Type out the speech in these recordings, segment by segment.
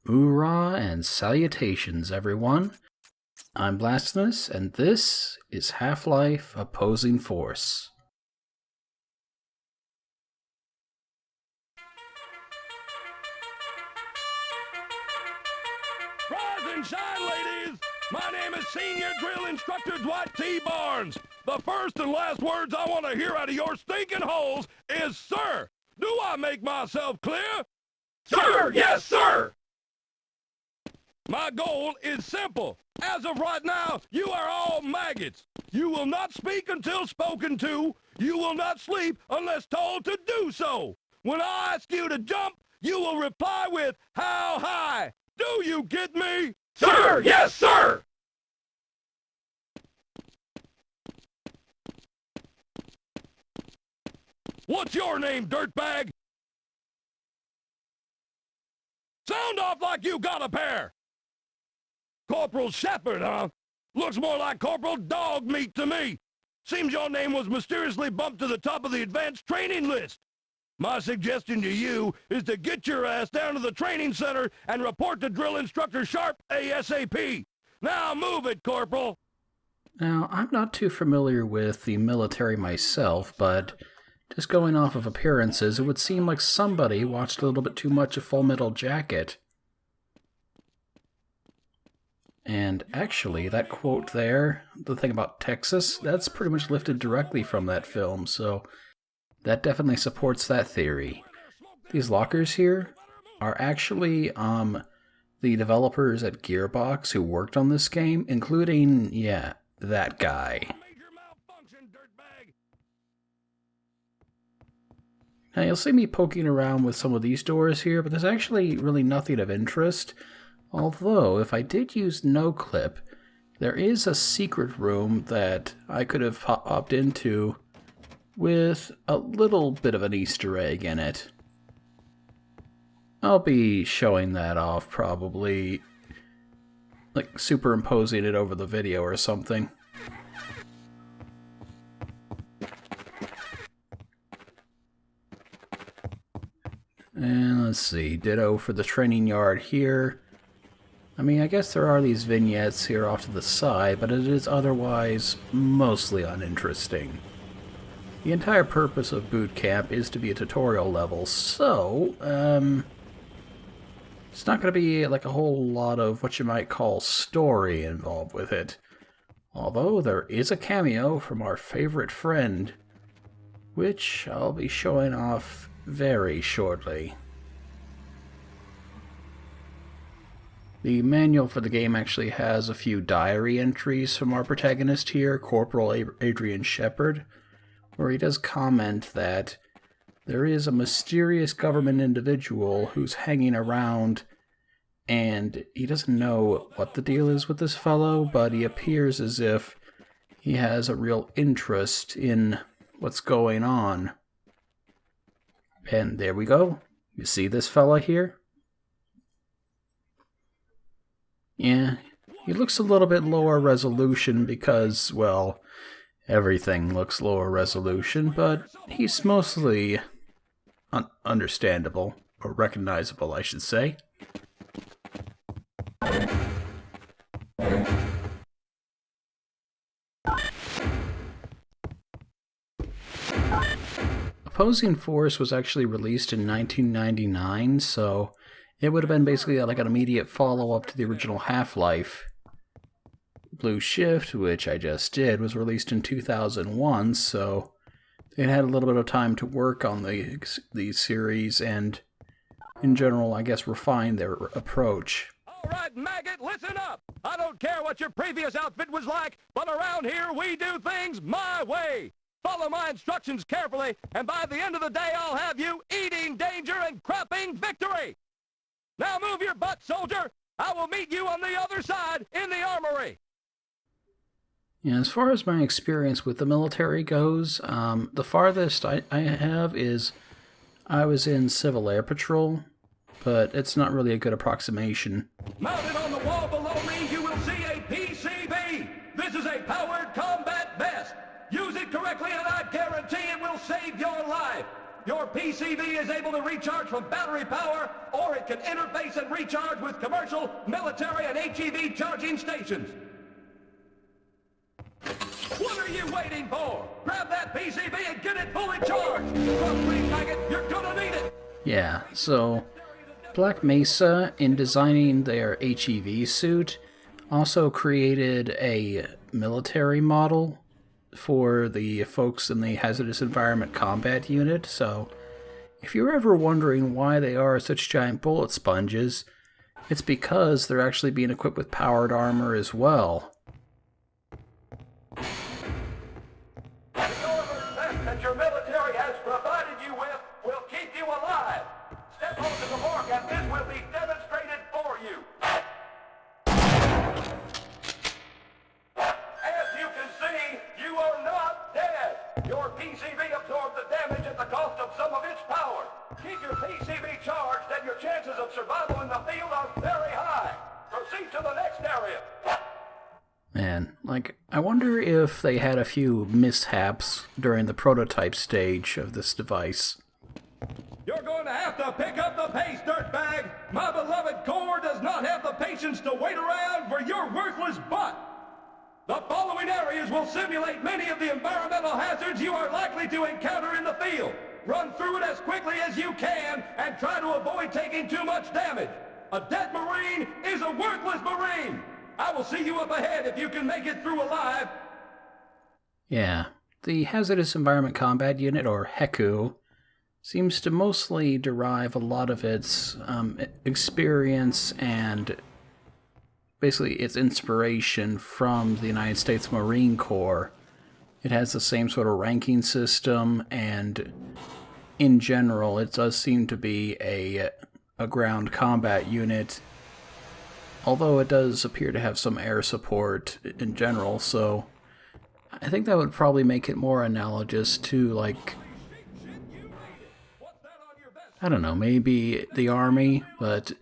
Hoorah and salutations, everyone. I'm Blasphemous, and this is Half-Life Opposing Force. Rise and shine, ladies! My name is Senior Drill Instructor Dwight T. Barnes. The first and last words I want to hear out of your stinking holes is, sir! Do I make myself clear? Sir! Yes, sir! My goal is simple. As of right now, you are all maggots. You will not speak until spoken to. You will not sleep unless told to do so. When I ask you to jump, you will reply with, how high? Do you get me? Sir! Yes, sir! What's your name, dirtbag? Sound off like you got a pair! Corporal Shepard, huh? Looks more like Corporal Dog Meat to me. Seems your name was mysteriously bumped to the top of the advanced training list. My suggestion to you is to get your ass down to the training center and report to Drill Instructor Sharp ASAP. Now move it, Corporal. Now, I'm not too familiar with the military myself, but just going off of appearances, it would seem like somebody watched a little bit too much of Full Metal Jacket. And actually, that quote there, the thing about Texas, that's pretty much lifted directly from that film, so that definitely supports that theory. These lockers here are actually the developers at Gearbox who worked on this game, including, that guy. Now you'll see me poking around with some of these doors here, but there's actually really nothing of interest. Although, if I did use NoClip, there is a secret room that I could have popped into with a little bit of an Easter egg in it. I'll be showing that off probably, like superimposing it over the video or something. And let's see, ditto for the training yard here. I mean, I guess there are these vignettes here off to the side, but it is otherwise mostly uninteresting. The entire purpose of boot camp is to be a tutorial level, so, it's not going to be like a whole lot of what you might call story involved with it. Although there is a cameo from our favorite friend, which I'll be showing off very shortly. The manual for the game actually has a few diary entries from our protagonist here, Corporal Adrian Shepard, where he does comment that there is a mysterious government individual who's hanging around, and he doesn't know what the deal is with this fellow, but he appears as if he has a real interest in what's going on. And there we go. You see this fella here? Yeah, he looks a little bit lower resolution because, well, everything looks lower resolution, but he's mostly understandable, or recognizable, I should say. Opposing Force was actually released in 1999, so it would have been basically like an immediate follow-up to the original Half-Life. Blue Shift, which I just did, was released in 2001, so they had a little bit of time to work on the series and, in general, I guess, refine their approach. All right, maggot, listen up! I don't care what your previous outfit was like, but around here we do things my way! Follow my instructions carefully, and by the end of the day I'll have you eating danger and crapping victory! Now move your butt, soldier! I will meet you on the other side in the armory! Yeah, as far as my experience with the military goes, the farthest I have is I was in Civil Air Patrol, but it's not really a good approximation. Mounted on the wall below me, you will see a PCB! This is a powered combat vest! Use it correctly and I guarantee it will save your life! Your PCV is able to recharge from battery power, or it can interface and recharge with commercial, military, and HEV charging stations. What are you waiting for? Grab that PCB and get it fully charged! Trust me, maggot, you're gonna need it! Yeah, so Black Mesa, in designing their HEV suit, also created a military model for the folks in the Hazardous Environment Combat Unit, so if you're ever wondering why they are such giant bullet sponges, it's because they're actually being equipped with powered armor as well. The armor vest that your military has provided you with will keep you alive. Step onto the mark and this will be demonstrated for you. As you can see, you are not dead. Your PCV absorbed the damage at the cost of some of its power. Keep your PCV charged and your chances of survival in the field are very high. Proceed to the next area. Man, like, I wonder if they had a few mishaps during the prototype stage of this device. You're going to have to pick up the pace, dirtbag! My beloved Corps does not have the patience to wait around for your worthless butt! The following areas will simulate many of the environmental hazards you are likely to encounter in the field. Run through it as quickly as you can and try to avoid taking too much damage. A dead Marine is a worthless Marine! I will see you up ahead if you can make it through alive! Yeah, the Hazardous Environment Combat Unit, or HECU, seems to mostly derive a lot of its experience and basically its inspiration from the United States Marine Corps. It has the same sort of ranking system, and in general, it does seem to be a ground combat unit, although it does appear to have some air support in general, so I think that would probably make it more analogous to, like, I don't know, maybe the Army, but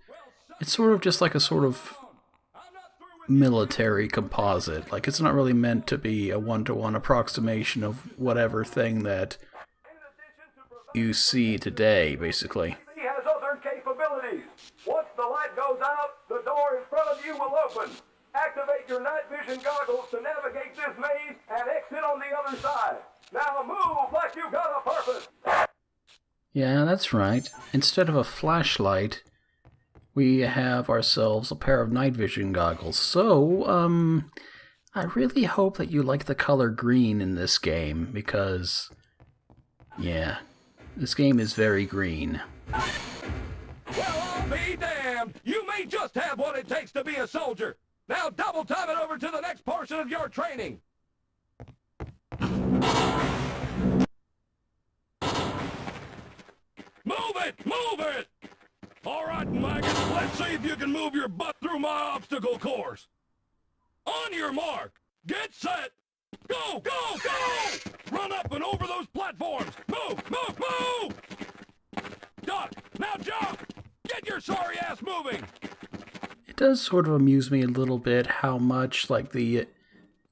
it's sort of just like a sort of military composite. Like, it's not really meant to be a one-to-one approximation of whatever thing that you see today, basically. He has other capabilities. Once the light goes out, the door in front of you will open. Activate your night vision goggles to navigate this maze and exit on the other side. Now move like you got a purpose. Yeah, that's right. Instead of a flashlight, we have ourselves a pair of night vision goggles. So, I really hope that you like the color green in this game, because, yeah, this game is very green. Well, I'll be damned. You may just have what it takes to be a soldier. Now double time it over to the next portion of your training. Move it! Move it! All right, maggots, let's see if you can move your butt through my obstacle course. On your mark, get set, go, go, go! Run up and over those platforms. Move, move, move! Duck, now jump! Get your sorry ass moving! It does sort of amuse me a little bit how much, like, the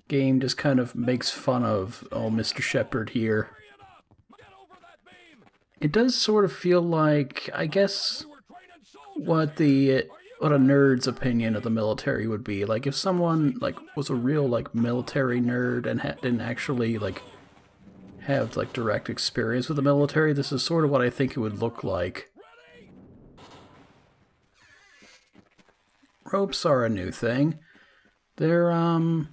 game just kind of makes fun of, oh, Mr. Shepard here. Hurry it up! Get over that beam! It does sort of feel like, I guess, We're training soldiers what here. what a nerd's opinion of the military would be. Like, if someone, like, was a real, like, military nerd and didn't actually, like, have, like, direct experience with the military, this is sort of what I think it would look like. Ready? Ropes are a new thing. They're a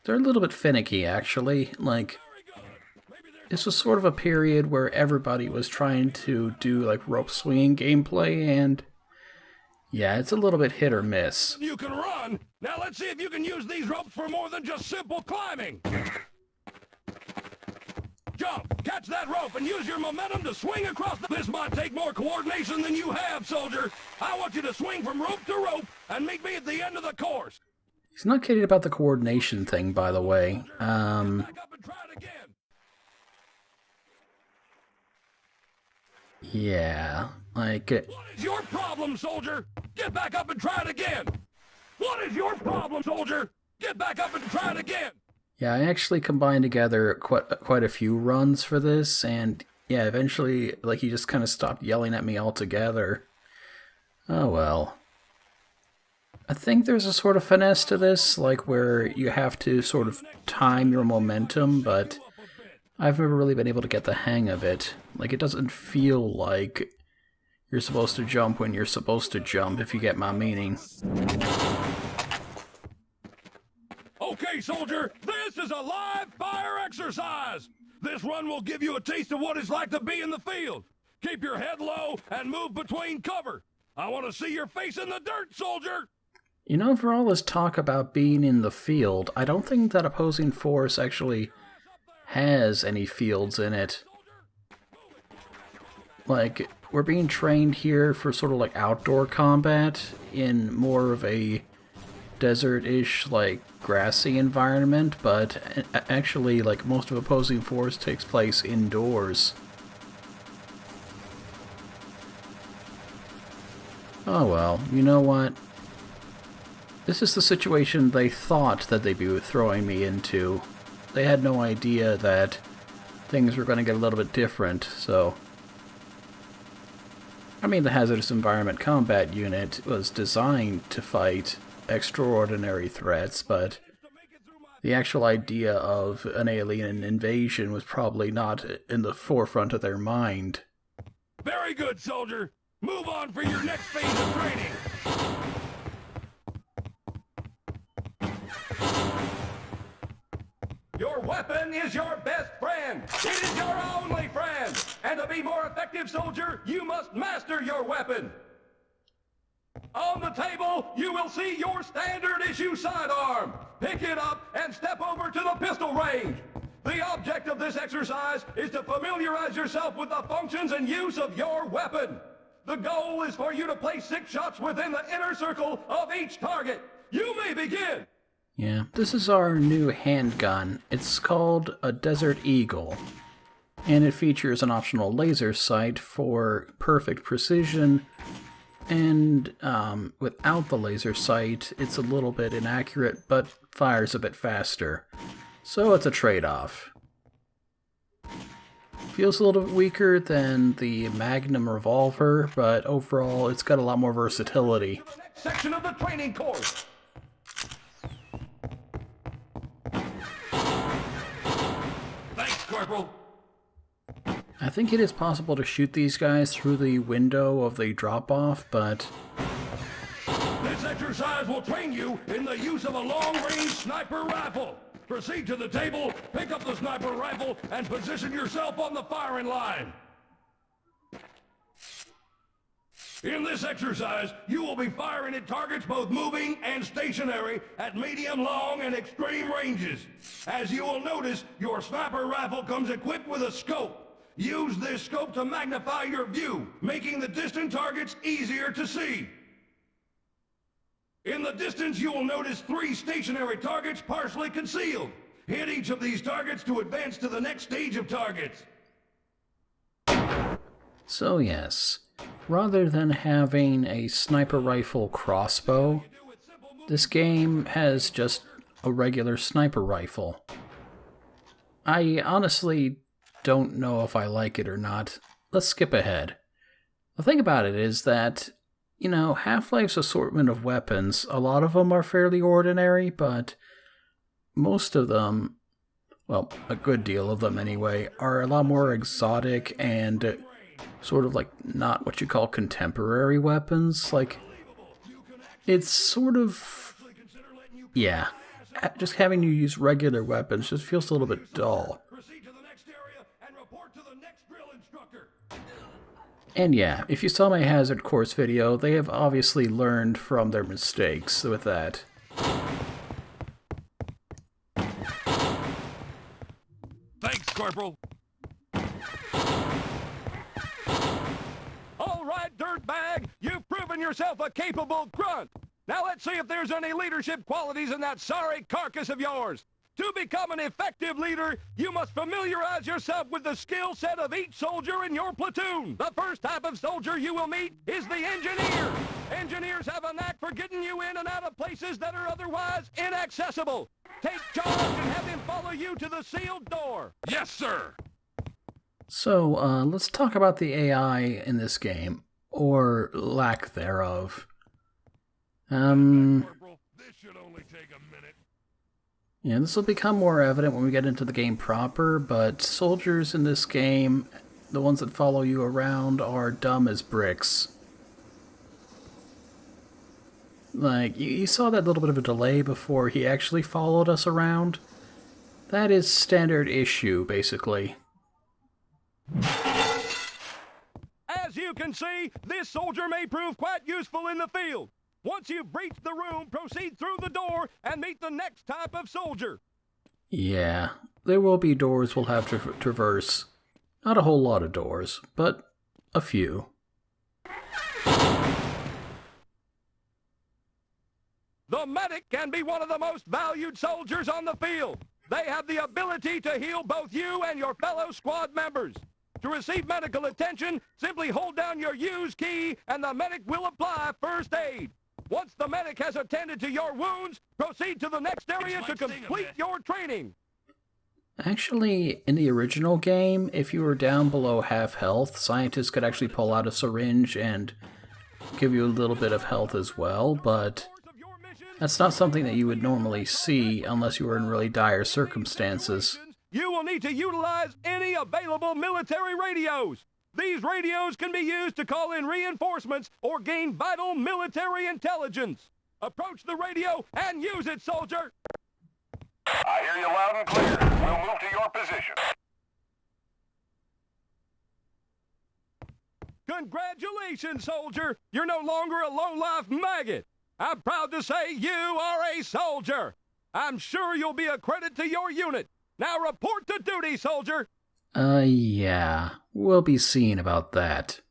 little bit finicky, actually. Like, Very good. Maybe there's this was sort of a period where everybody was trying to do, like, rope swinging gameplay, and yeah, it's a little bit hit or miss. you can run. Now let's see if you can use these ropes for more than just simple climbing. Jump, catch that rope, and use your momentum to swing across the... This might take more coordination than you have, soldier. I want you to swing from rope to rope and meet me at the end of the course. He's not kidding about the coordination thing, by the way. Back up and try it again. Yeah, like, What is your problem, soldier? Get back up and try it again. What is your problem, soldier? Get back up and try it again. yeah, I actually combined together quite a few runs for this, and yeah, eventually, like, he just kind of stopped yelling at me altogether. Oh well. I think there's a sort of finesse to this, like where you have to sort of time your momentum, but I've never really been able to get the hang of it. Like, it doesn't feel like you're supposed to jump when you're supposed to jump, if you get my meaning. Okay, soldier, this is a live fire exercise. This run will give you a taste of what it's like to be in the field. Keep your head low and move between cover. I want to see your face in the dirt, soldier. You know, for all this talk about being in the field, I don't think that opposing force actually has any fields in it. Like, we're being trained here for sort of like outdoor combat in more of a desert-ish, like, grassy environment, but actually, like, most of opposing force takes place indoors. Oh well, you know what? This is the situation they thought that they'd be throwing me into. They had no idea that things were going to get a little bit different, so... I mean, the Hazardous Environment Combat Unit was designed to fight extraordinary threats, but the actual idea of an alien invasion was probably not in the forefront of their mind. Very good, soldier. Move on for your next phase of training. Your weapon is your best friend. It is your only friend. And to be more effective, soldier, you must master your weapon. On the table, you will see your standard issue sidearm. Pick it up and step over to the pistol range. The object of this exercise is to familiarize yourself with the functions and use of your weapon. The goal is for you to place 6 shots within the inner circle of each target. You may begin. Yeah, this is our new handgun. It's called a Desert Eagle, and it features an optional laser sight for perfect precision, and without the laser sight, it's a little bit inaccurate, but fires a bit faster. So it's a trade-off. Feels a little bit weaker than the Magnum revolver, but overall it's got a lot more versatility. The next section of the training course. Thanks, Corporal. I think it is possible to shoot these guys through the window of the drop-off, but This exercise will train you in the use of a long-range sniper rifle. Proceed to the table, pick up the sniper rifle, and position yourself on the firing line. In this exercise, you will be firing at targets both moving and stationary at medium, long, and extreme ranges. As you will notice, your sniper rifle comes equipped with a scope. Use this scope to magnify your view, making the distant targets easier to see. In the distance, you will notice 3 stationary targets partially concealed. Hit each of these targets to advance to the next stage of targets. so yes, rather than having a sniper rifle crossbow, this game has just a regular sniper rifle. I honestly don't know if I like it or not. Let's skip ahead. The thing about it is that, you know, Half-Life's assortment of weapons, a lot of them are fairly ordinary, but most of them, well, a good deal of them anyway, are a lot more exotic and sort of like not what you call contemporary weapons. Like, it's sort of, yeah, just having you use regular weapons just feels a little bit dull. Proceed to the next area and report to the next drill instructor. And yeah, if you saw my Hazard Course video, they have obviously learned from their mistakes with that. Thanks, Corporal. All right, dirtbag, you've proven yourself a capable grunt. Now let's see if there's any leadership qualities in that sorry carcass of yours. To become an effective leader, you must familiarize yourself with the skill set of each soldier in your platoon. The first type of soldier you will meet is the engineer. Engineers have a knack for getting you in and out of places that are otherwise inaccessible. Take charge and have him follow you to the sealed door. Yes, sir. So, let's talk about the AI in this game, or lack thereof. Corporal, this should only take a minute. Yeah, this will become more evident when we get into the game proper, but soldiers in this game, the ones that follow you around, are dumb as bricks. Like, you saw that little bit of a delay before he actually followed us around? That is standard issue, basically. As you can see, this soldier may prove quite useful in the field. Once you've breached the room, proceed through the door and meet the next type of soldier. Yeah, there will be doors we'll have to traverse. Not a whole lot of doors, but a few. The medic can be one of the most valued soldiers on the field. They have the ability to heal both you and your fellow squad members. To receive medical attention, simply hold down your use key and the medic will apply first aid. Once the medic has attended to your wounds, proceed to the next area to complete your training. Actually, in the original game, if you were down below half health, scientists could actually pull out a syringe and give you a little bit of health as well, but that's not something that you would normally see unless you were in really dire circumstances. You will need to utilize any available military radios. These radios can be used to call in reinforcements or gain vital military intelligence. Approach the radio and use it, soldier! I hear you loud and clear. We'll move to your position. Congratulations, soldier! You're no longer a low-life maggot. I'm proud to say you are a soldier. I'm sure you'll be a credit to your unit. Now report to duty, soldier! Yeah, we'll be seeing about that.